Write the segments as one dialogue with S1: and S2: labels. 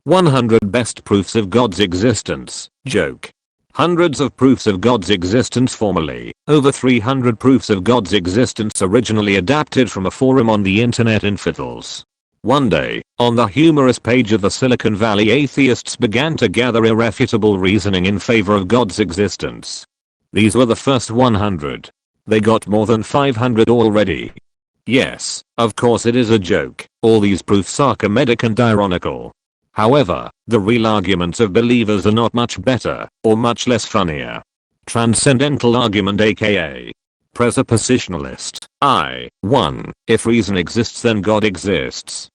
S1: 100 best proofs of God's existence. Joke. Hundreds of proofs of God's existence formally, over 300 proofs of God's existence originally adapted from a forum on the internet infidels. One day, on the humorous page of the Silicon Valley, atheists began to gather irrefutable reasoning in favor of God's existence. These were the first 100. They got more than 500 already. Yes, of course it is a joke, all these proofs are comedic and ironical. However, the real arguments of believers are not much better, or much less funnier. Transcendental argument, aka presuppositionalist. 1. If reason exists, then God exists.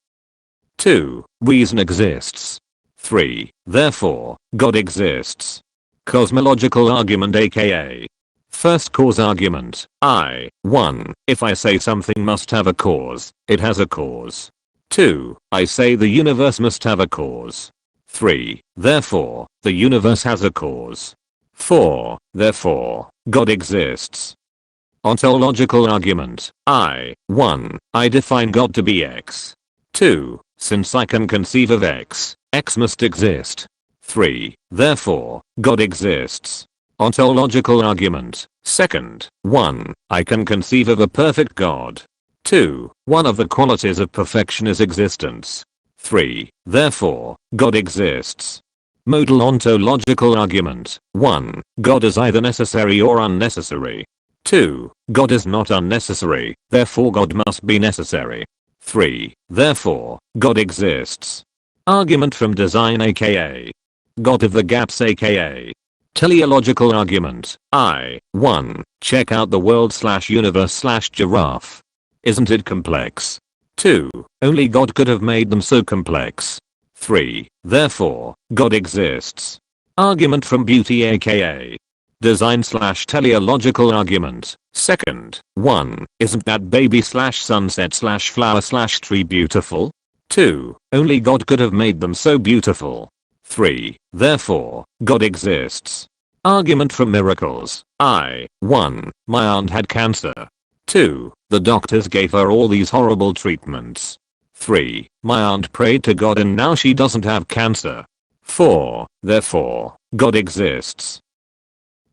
S1: 2. Reason exists. 3. Therefore, God exists. Cosmological argument, aka first cause argument. 1. If I say something must have a cause, it has a cause. 2. I say the universe must have a cause. 3. Therefore, the universe has a cause. 4. Therefore, God exists. Ontological argument. 1. I define God to be X. 2. Since I can conceive of X, X must exist. 3. Therefore, God exists. Ontological argument. Second. 1. I can conceive of a perfect God. 2. One of the qualities of perfection is existence. 3. Therefore, God exists. Modal ontological argument. 1. God is either necessary or unnecessary. 2. God is not unnecessary, therefore God must be necessary. 3. Therefore, God exists. Argument from design, aka God of the gaps, aka teleological argument. 1. Check out the world/universe/giraffe. Isn't it complex? 2. Only God could have made them so complex. 3. Therefore, God exists. Argument from beauty, aka design/teleological argument. Second. 1. Isn't that baby/sunset/flower/tree beautiful? 2. Only God could have made them so beautiful. 3. Therefore, God exists. Argument from miracles. 1. My aunt had cancer. 2. The doctors gave her all these horrible treatments. 3. My aunt prayed to God and now she doesn't have cancer. 4. Therefore, God exists.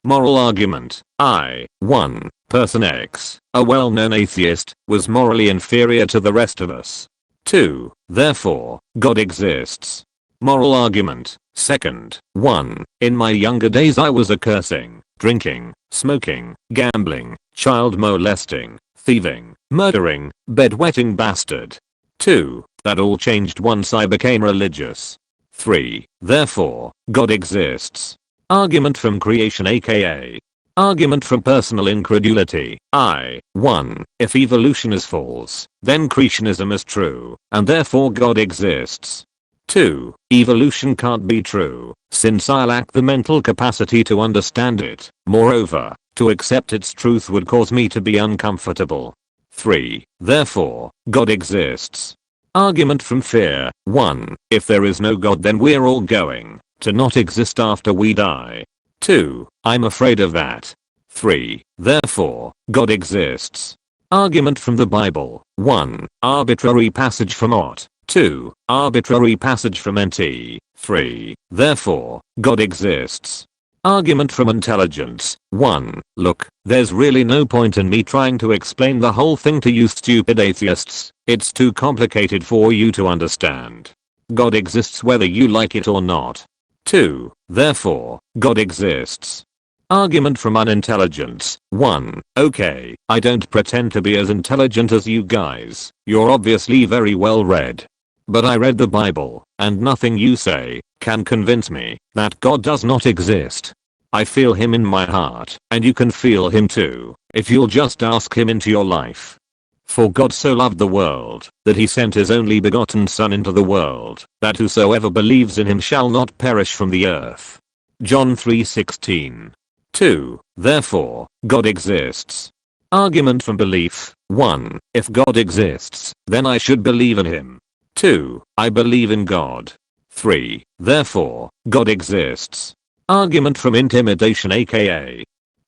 S1: Moral argument. 1. Person X, a well-known atheist, was morally inferior to the rest of us. 2. Therefore, God exists. Moral argument. Second. 1. In my younger days I was a cursing, drinking, smoking, gambling, child molesting, thieving, murdering, bedwetting bastard. 2. That all changed once I became religious. 3. Therefore, God exists. Argument from creation, aka argument from personal incredulity. 1. If evolution is false, then creationism is true, and therefore God exists. 2. Evolution can't be true, since I lack the mental capacity to understand it. Moreover, to accept its truth would cause me to be uncomfortable. 3. Therefore, God exists. Argument from fear. 1. If there is no God, then we're all going to not exist after we die. 2. I'm afraid of that. 3. Therefore, God exists. Argument from the Bible. 1. Arbitrary passage from Ott. 2. Arbitrary passage from NT. 3. Therefore, God exists. Argument from intelligence. 1. Look, there's really no point in me trying to explain the whole thing to you stupid atheists. It's too complicated for you to understand. God exists whether you like it or not. 2. Therefore, God exists. Argument from unintelligence. 1. Okay, I don't pretend to be as intelligent as you guys. You're obviously very well read. But I read the Bible, and nothing you say can convince me that God does not exist. I feel him in my heart, and you can feel him too, if you'll just ask him into your life. For God so loved the world, that he sent his only begotten Son into the world, that whosoever believes in him shall not perish from the earth. John 3:16. 2. Therefore, God exists. Argument from belief. 1. If God exists, then I should believe in him. 2. I believe in God. 3. Therefore, God exists. Argument from intimidation, aka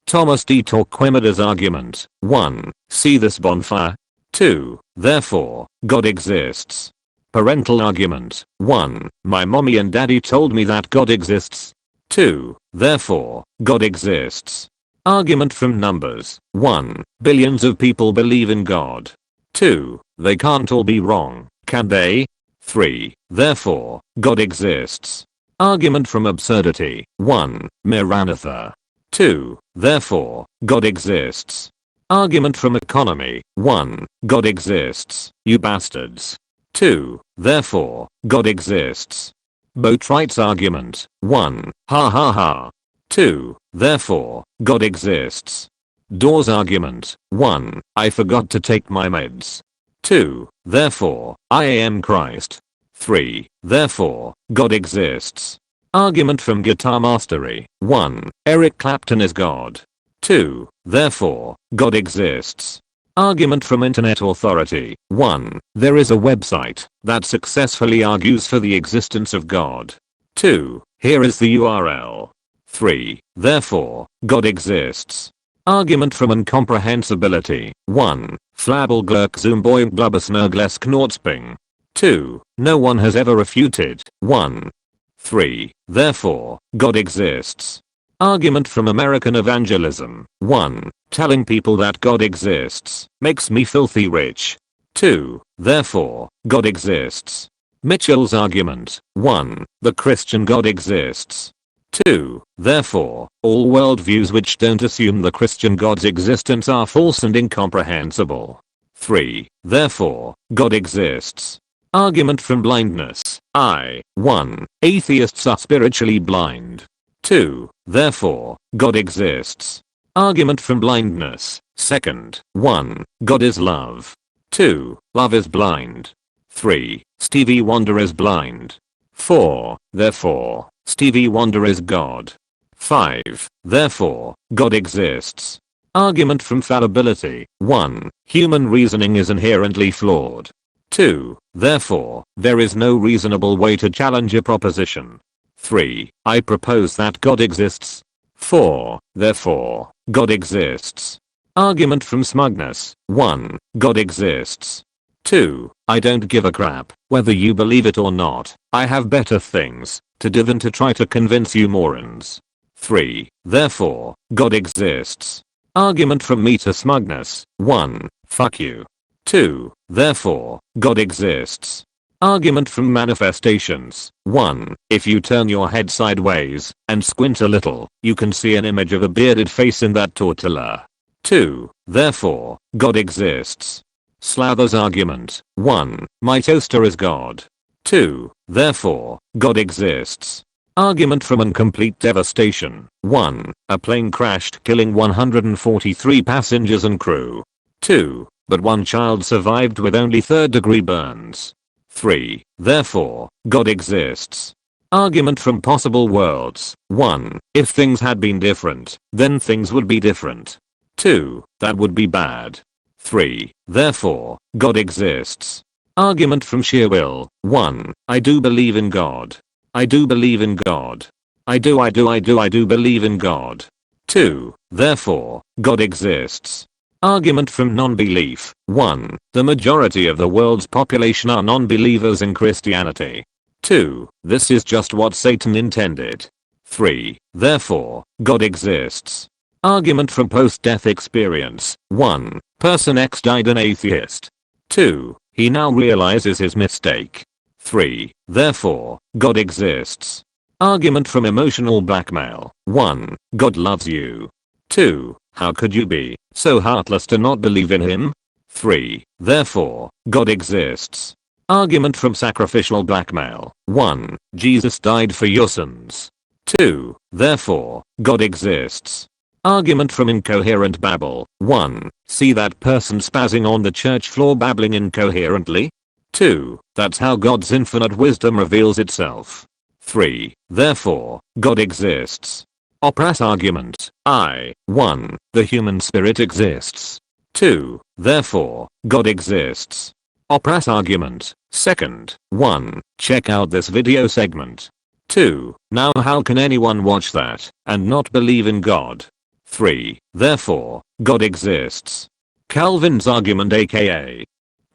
S1: Thomas D. Torquemada's argument. 1. See this bonfire? 2. Therefore, God exists. Parental argument. 1. My mommy and daddy told me that God exists. 2. Therefore, God exists. Argument from numbers. 1. Billions of people believe in God. 2. They can't all be wrong, can they? 3. Therefore, God exists. Argument from absurdity. 1. Maranatha. 2. Therefore, God exists. Argument from economy. 1. God exists, you bastards. 2. Therefore, God exists. Boatwright's argument. 1. Ha ha ha. 2. Therefore, God exists. Dawes argument. 1. I forgot to take my meds. 2. Therefore, I am Christ. 3. Therefore, God exists. Argument from Guitar Mastery. 1. Eric Clapton is God. 2. Therefore, God exists. Argument from Internet Authority. 1. There is a website that successfully argues for the existence of God. 2. Here is the URL. 3. Therefore, God exists. Argument from incomprehensibility. 1. Flabble glurk zoom boing blubber snurgles knortsping. 2. No one has ever refuted. 1. 3. Therefore, God exists. Argument from American evangelism. 1. Telling people that God exists makes me filthy rich. 2. Therefore, God exists. Mitchell's argument. 1. The Christian God exists. 2. Therefore, all worldviews which don't assume the Christian God's existence are false and incomprehensible. 3. Therefore, God exists. Argument from blindness. 1. Atheists are spiritually blind. 2. Therefore, God exists. Argument from blindness. 2nd. 1. God is love. 2. Love is blind. 3. Stevie Wonder is blind. 4. Therefore, Stevie Wonder is God. 5. Therefore, God exists. Argument from fallibility. 1. Human reasoning is inherently flawed. 2. Therefore, there is no reasonable way to challenge a proposition. 3. I propose that God exists. 4. Therefore, God exists. Argument from smugness. 1. God exists. 2. I don't give a crap whether you believe it or not. I have better things to do than to try to convince you morons. 3. Therefore, God exists. Argument from meta smugness. 1. Fuck you. 2. Therefore, God exists. Argument from manifestations. 1. If you turn your head sideways and squint a little, you can see an image of a bearded face in that tortilla. 2. Therefore, God exists. Slather's argument. 1. My toaster is God. 2. Therefore, God exists. Argument from incomplete devastation. 1. A plane crashed killing 143 passengers and crew. 2. But one child survived with only third-degree burns. 3. Therefore, God exists. Argument from possible worlds. 1. If things had been different, then things would be different. 2. That would be bad. 3. Therefore, God exists. Argument from sheer will. 1. I do believe in God. I do believe in God. I do believe in God. 2. Therefore, God exists. Argument from non-belief. 1. The majority of the world's population are non-believers in Christianity. 2. This is just what Satan intended. 3. Therefore, God exists. Argument from post-death experience. 1. Person X died an atheist. 2. He now realizes his mistake. 3. Therefore, God exists. Argument from emotional blackmail. 1. God loves you. 2. How could you be so heartless to not believe in him? 3. Therefore, God exists. Argument from sacrificial blackmail. 1. Jesus died for your sins. 2. Therefore, God exists. Argument from incoherent babble. 1. See that person spazzing on the church floor babbling incoherently? 2. That's how God's infinite wisdom reveals itself. 3. Therefore, God exists. Oprah's argument. 1. The human spirit exists. 2. Therefore, God exists. Oprah's argument. 2nd. 1. Check out this video segment. 2. Now how can anyone watch that and not believe in God? 3. Therefore, God exists. Calvin's argument aka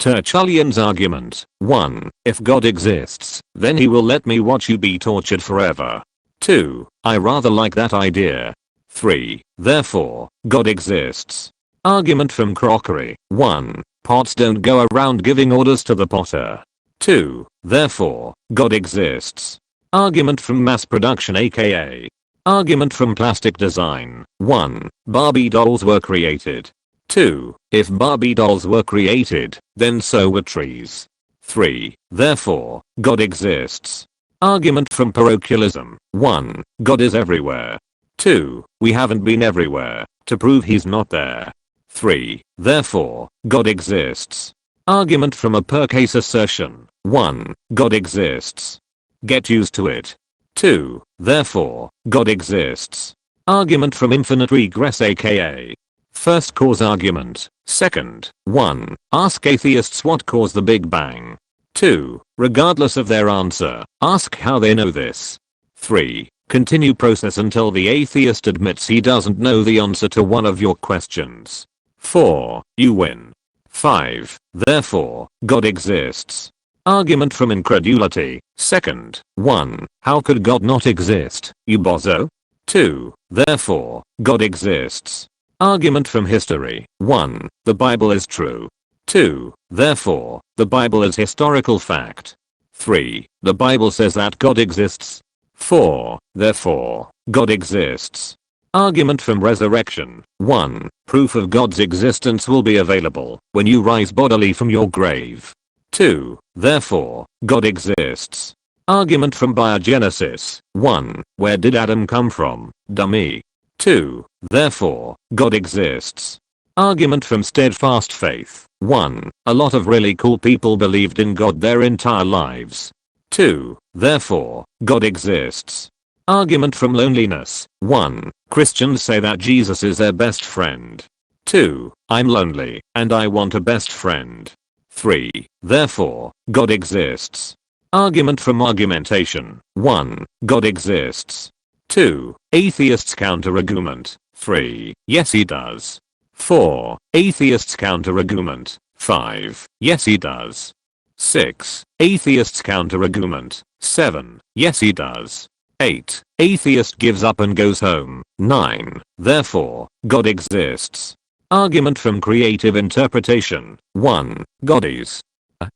S1: Tertullian's argument. 1. If God exists, then he will let me watch you be tortured forever. 2. I rather like that idea. 3. Therefore, God exists. Argument from Crockery. 1. Pots don't go around giving orders to the potter. 2. Therefore, God exists. Argument from Mass Production aka. Argument from Plastic Design. 1. Barbie dolls were created. 2. If Barbie dolls were created, then so were trees. 3. Therefore, God exists. Argument from Parochialism. 1. God is everywhere. 2. We haven't been everywhere to prove he's not there. 3. Therefore, God exists. Argument from Upper Case Assertion. 1. God exists. Get used to it. 2. Therefore, God exists. Argument from Infinite Regress aka. First cause argument. Second. 1. Ask atheists what caused the Big Bang. 2. Regardless of their answer, ask how they know this. 3. Continue process until the atheist admits he doesn't know the answer to one of your questions. 4. You win. 5. Therefore, God exists. Argument from Incredulity. Second. 1. How could God not exist, you bozo? 2. Therefore, God exists. Argument from History. 1. The Bible is true. 2. Therefore, the Bible is historical fact. 3. The Bible says that God exists. 4. Therefore, God exists. Argument from Resurrection. 1. Proof of God's existence will be available when you rise bodily from your grave. 2. Therefore, God exists. Argument from Biogenesis. 1. Where did Adam come from, dummy? 2. Therefore, God exists. Argument from Steadfast Faith. 1. A lot of really cool people believed in God their entire lives. 2. Therefore, God exists. Argument from Loneliness. 1. Christians say that Jesus is their best friend. 2. I'm lonely, and I want a best friend. 3. Therefore, God exists. Argument from Argumentation. 1. God exists. 2. Atheists counter-argument. 3. Yes he does. 4. Atheists counter-argument. 5. Yes he does. 6. Atheists counter-argument. 7. Yes he does. 8. Atheist gives up and goes home. 9. Therefore, God exists. Argument from Creative Interpretation. 1. God is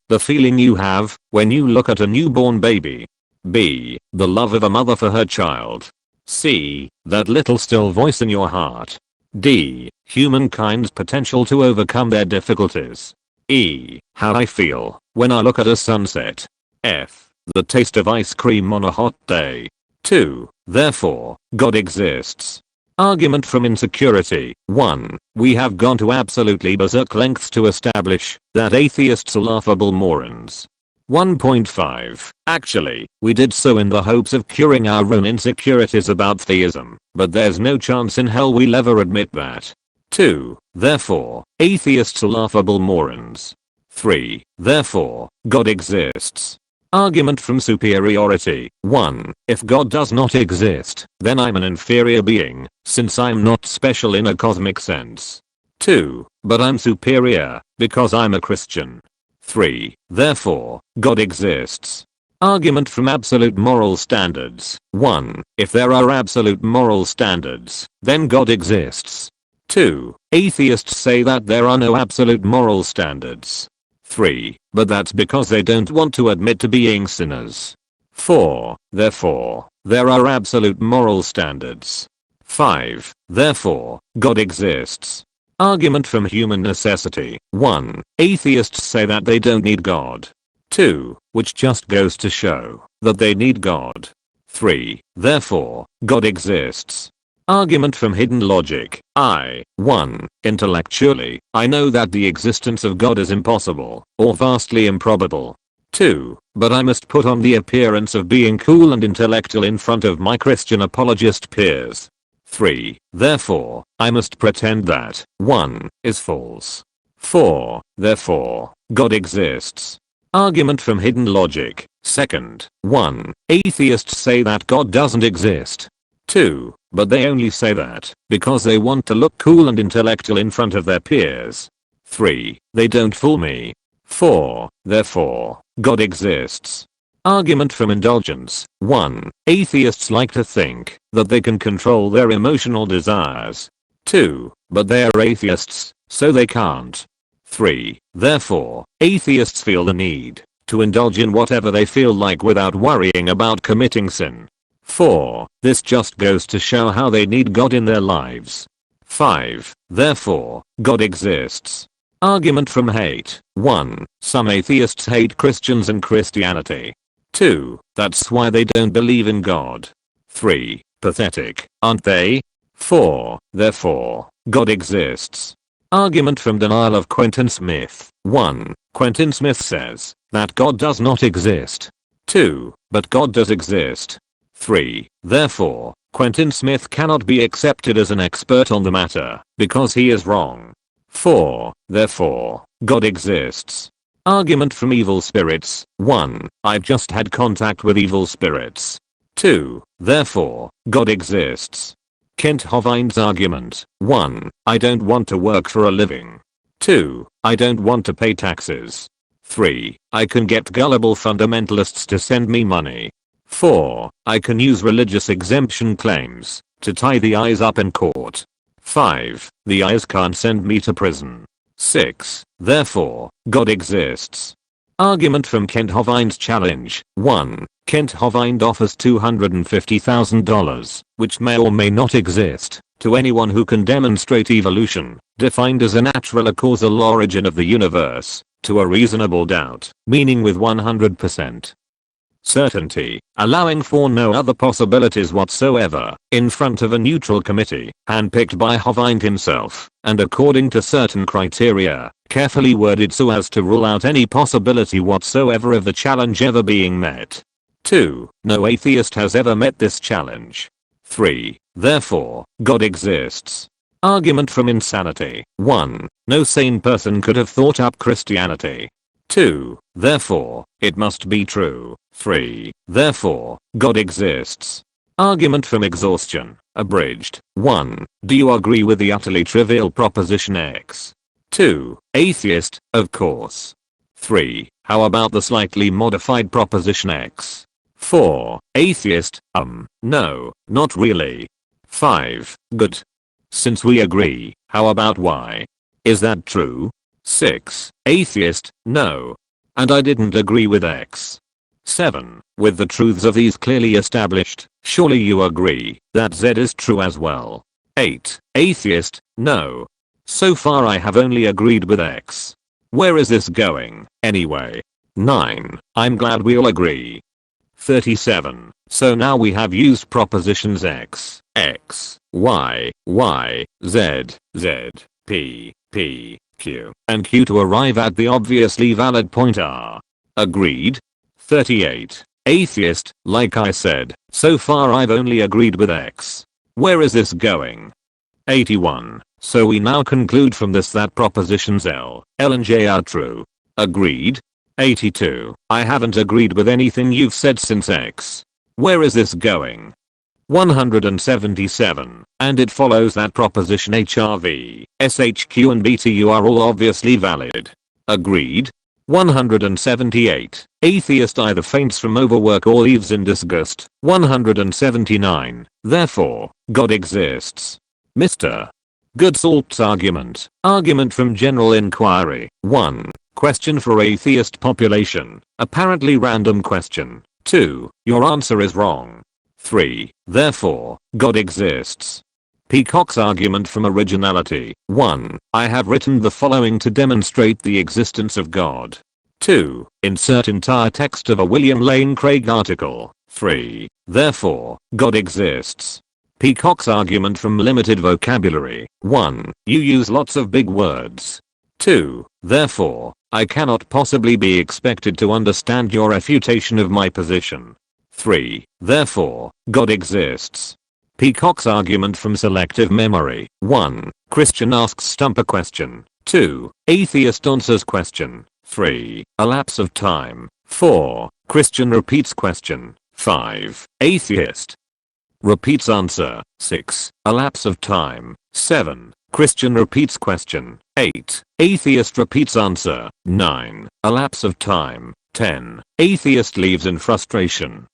S1: the feeling you have when you look at a newborn baby. B. The love of a mother for her child. C. That little still voice in your heart. D. Humankind's potential to overcome their difficulties. E. How I feel when I look at a sunset. F. The taste of ice cream on a hot day. 2. Therefore, God exists. Argument from Insecurity. 1. We have gone to absolutely berserk lengths to establish that atheists are laughable morons. 1.5. Actually, we did so in the hopes of curing our own insecurities about theism, but there's no chance in hell we'll ever admit that. 2. Therefore, atheists are laughable morons. 3. Therefore, God exists. Argument from Superiority. 1. If God does not exist, then I'm an inferior being, since I'm not special in a cosmic sense. 2. But I'm superior, because I'm a Christian. 3. Therefore, God exists. Argument from Absolute Moral Standards. 1. If there are absolute moral standards, then God exists. 2. Atheists say that there are no absolute moral standards. 3. But that's because they don't want to admit to being sinners. 4. Therefore, there are absolute moral standards. 5. Therefore, God exists. Argument from Human Necessity. 1. Atheists say that they don't need God. 2. Which just goes to show that they need God. 3. Therefore, God exists. Argument from Hidden Logic. 1. Intellectually, I know that the existence of God is impossible, or vastly improbable. 2. But I must put on the appearance of being cool and intellectual in front of my Christian apologist peers. 3. Therefore, I must pretend that 1 is false. 4. Therefore, God exists. Argument from Hidden Logic. Second. 1. Atheists say that God doesn't exist. 2. But they only say that because they want to look cool and intellectual in front of their peers. 3. They don't fool me. 4. Therefore, God exists. Argument from indulgence. 1. Atheists like to think that they can control their emotional desires. 2. But they are atheists, so they can't. 3. Therefore, atheists feel the need to indulge in whatever they feel like without worrying about committing sin. 4. This just goes to show how they need God in their lives. 5. Therefore, God exists. Argument from hate. 1. Some atheists hate Christians and Christianity. 2. That's why they don't believe in God. 3. Pathetic, aren't they? 4. Therefore, God exists. Argument from denial of Quentin Smith. 1. Quentin Smith says that God does not exist. 2. But God does exist. 3. Therefore, Quentin Smith cannot be accepted as an expert on the matter because he is wrong. 4. Therefore, God exists. Argument from evil spirits. 1. I've just had contact with evil spirits. 2. Therefore, God exists. Kent Hovind's argument. 1. I don't want to work for a living. 2. I don't want to pay taxes. 3. I can get gullible fundamentalists to send me money. 4. I can use religious exemption claims to tie the eyes up in court. 5. The eyes can't send me to prison. 6. Therefore, God exists. Argument from Kent Hovind's challenge. 1. Kent Hovind offers $250,000, which may or may not exist, to anyone who can demonstrate evolution, defined as a natural or causal origin of the universe, to a reasonable doubt, meaning with 100% certainty, allowing for no other possibilities whatsoever, in front of a neutral committee, handpicked by Hovind himself, and according to certain criteria, carefully worded so as to rule out any possibility whatsoever of the challenge ever being met. 2. No atheist has ever met this challenge. 3. Therefore, God exists. Argument from insanity. 1. No sane person could have thought up Christianity. 2. Therefore, it must be true. 3. Therefore, God exists. Argument from exhaustion. Abridged. 1. Do you agree with the utterly trivial proposition X? 2. Atheist, of course. 3. How about the slightly modified proposition X? 4. Atheist, no, not really. 5. Good. Since we agree, how about Y? Is that true? 6. Atheist, no. And I didn't agree with X. 7. With the truths of these clearly established, surely you agree that Z is true as well. 8. Atheist, no. So far I have only agreed with X. Where is this going, anyway? 9. I'm glad we all agree. 37. So now we have used propositions X, Y, Z, P, Q, and Q to arrive at the obviously valid point R. Agreed? 38. Atheist, like I said, so far I've only agreed with X. Where is this going? 81. So we now conclude from this that propositions L and J are true. Agreed? 82. I haven't agreed with anything you've said since X. Where is this going? 177. And it follows that proposition HRV, SHQ and BTU are all obviously valid. Agreed? 178. Atheist either faints from overwork or leaves in disgust. 179. Therefore, God exists. Mr. Goodsalt's argument. Argument from general inquiry. 1. Question for atheist population. Apparently random question. 2. Your answer is wrong. 3. Therefore, God exists. Peacock's argument from originality. 1. I have written the following to demonstrate the existence of God. 2. Insert entire text of a William Lane Craig article. 3. Therefore, God exists. Peacock's argument from limited vocabulary. 1. You use lots of big words. 2. Therefore, I cannot possibly be expected to understand your refutation of my position. 3. Therefore, God exists. Peacock's argument from selective memory. 1. Christian asks stumper question. 2. Atheist answers question. 3. A lapse of time. 4. Christian repeats question. 5. Atheist repeats answer. 6. A lapse of time. 7. Christian repeats question. 8. Atheist repeats answer. 9. A lapse of time. 10. Atheist leaves in frustration.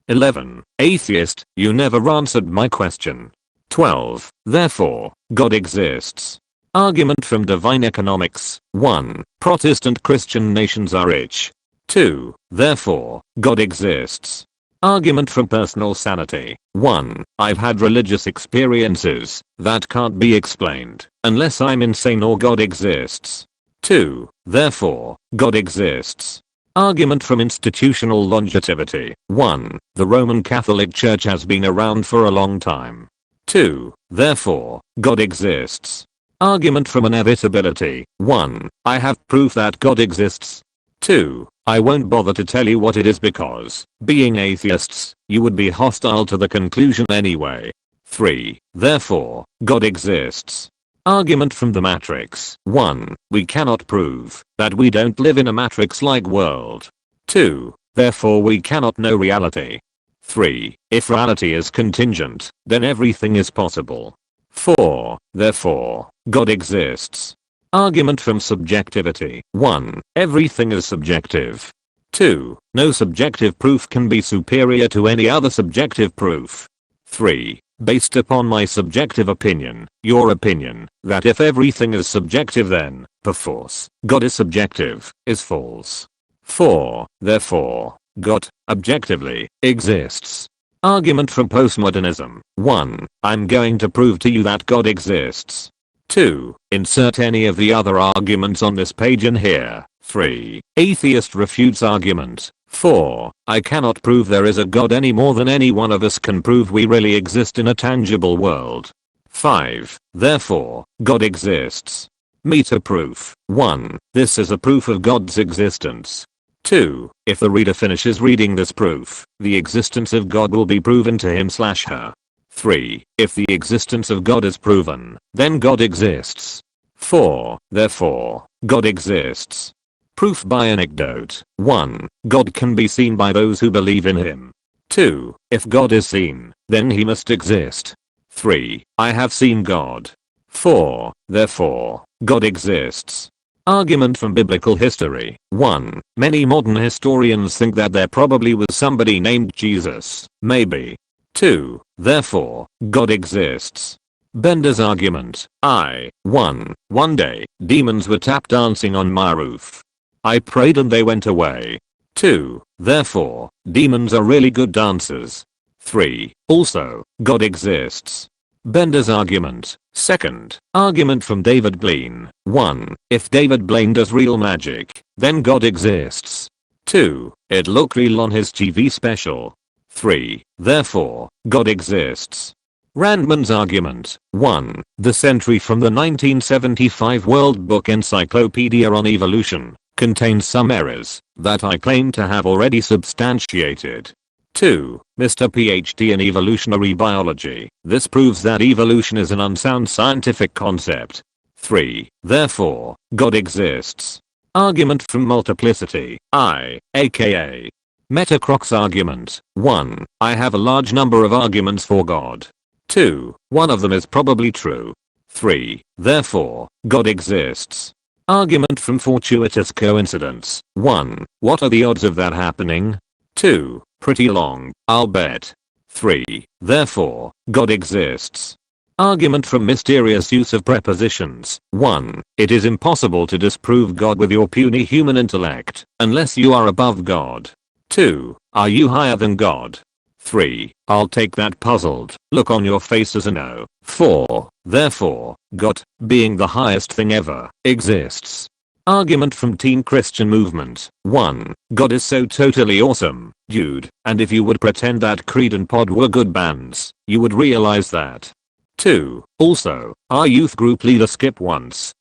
S1: 11. Atheist, you never answered my question. 12. Therefore, God exists. Argument from Divine Economics. 1. Protestant Christian nations are rich. 2. Therefore, God exists. Argument from Personal Sanity. 1. I've had religious experiences that can't be explained unless I'm insane or God exists. 2. Therefore, God exists. Argument from Institutional Longevity. 1. The Roman Catholic Church has been around for a long time. 2. Therefore, God exists. Argument from Inevitability. 1. I have proof that God exists. 2. I won't bother to tell you what it is because, being atheists, you would be hostile to the conclusion anyway. 3. Therefore, God exists. Argument from The Matrix. 1. We cannot prove that we don't live in a matrix-like world. 2. Therefore we cannot know reality. 3. If reality is contingent, then everything is possible. 4. Therefore, God exists. Argument from Subjectivity. 1. Everything is subjective. 2. No subjective proof can be superior to any other subjective proof. 3. Based upon my subjective opinion, your opinion, that if everything is subjective then, perforce, God is subjective, is false. 4. Therefore, God, objectively, exists. Argument from Postmodernism. 1. I'm going to prove to you that God exists. 2. Insert any of the other arguments on this page in here. 3. Atheist refutes argument. 4. I cannot prove there is a God any more than any one of us can prove we really exist in a tangible world. 5. Therefore, God exists. Meta proof. 1. This is a proof of God's existence. 2. If the reader finishes reading this proof, the existence of God will be proven to him/her. 3. If the existence of God is proven, then God exists. 4. Therefore, God exists. Proof by anecdote. 1. God can be seen by those who believe in him. 2. If God is seen, then he must exist. 3. I have seen God. 4. Therefore, God exists. Argument from Biblical History. 1. Many modern historians think that there probably was somebody named Jesus. Maybe. 2. Therefore, God exists. Bender's argument. 1. One day, demons were tap dancing on my roof. I prayed and they went away. 2. Therefore, demons are really good dancers. 3. Also, God exists. Bender's argument. Second, argument from David Blaine. 1. If David Blaine does real magic, then God exists. 2. It looked real on his TV special. 3. Therefore, God exists. Randman's argument. 1. This entry from the 1975 World Book Encyclopedia on Evolution contains some errors that I claim to have already substantiated. 2. Mr. PhD in evolutionary biology. This proves that evolution is an unsound scientific concept. 3. Therefore, God exists. Argument from Multiplicity. aka Metacrocs argument. 1. I have a large number of arguments for God. 2. One of them is probably true. 3. Therefore, God exists. Argument from Fortuitous Coincidence. 1. What are the odds of that happening? 2. Pretty long, I'll bet. 3. Therefore, God exists. Argument from Mysterious Use of Prepositions. 1. It is impossible to disprove God with your puny human intellect, unless you are above God. 2. Are you higher than God? 3. I'll take that puzzled look on your face as a no. 4. Therefore, God, being the highest thing ever, exists. Argument from Teen Christian Movement. 1. God is so totally awesome, dude, and if you would pretend that Creed and Pod were good bands, you would realize that. 2. Also, our youth group leader Skip once,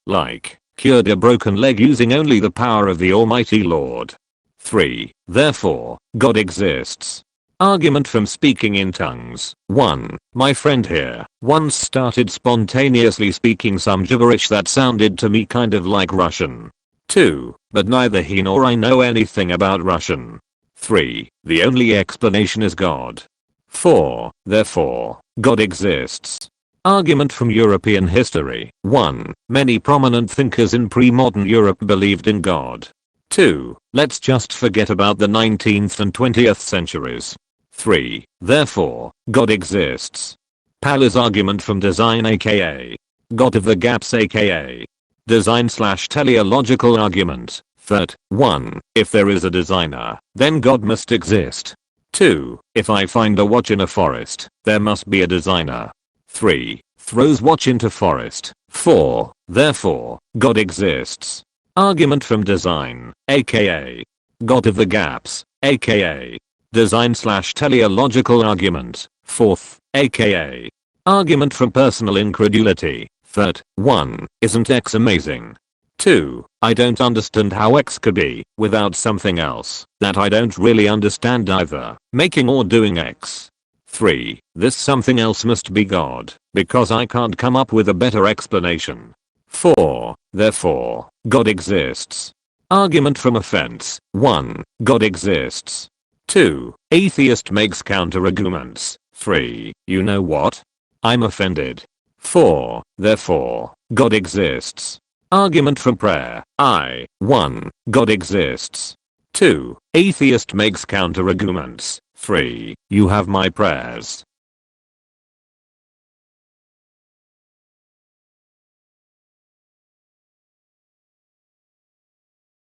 S1: cured a broken leg using only the power of the Almighty Lord. 3. Therefore, God exists. Argument from Speaking in Tongues. 1. My friend here once started spontaneously speaking some gibberish that sounded to me kind of like Russian. 2. But neither he nor I know anything about Russian. 3. The only explanation is God. 4. Therefore, God exists. Argument from European history. 1. Many prominent thinkers in pre-modern Europe believed in God. 2. Let's just forget about the 19th and 20th centuries. 3. Therefore, God exists. Pallas argument from design aka God of the gaps aka design/teleological argument. That 1. If there is a designer, then God must exist. 2. If I find a watch in a forest, there must be a designer. 3. Throws watch into forest. 4. Therefore, God exists. Argument from design, aka God of the gaps, aka design/teleological argument. 4th, aka argument from personal incredulity. That 1. Isn't X amazing? 2. I don't understand how X could be without something else that I don't really understand either, making or doing X. 3. This something else must be God, because I can't come up with a better explanation. 4. Therefore, God exists. Argument from offense. 1. God exists. 2. Atheist makes counter-arguments. 3. You know what? I'm offended. 4. Therefore, God exists. Argument from prayer. 1. God exists. 2. Atheist makes counter-arguments. 3. You have my prayers.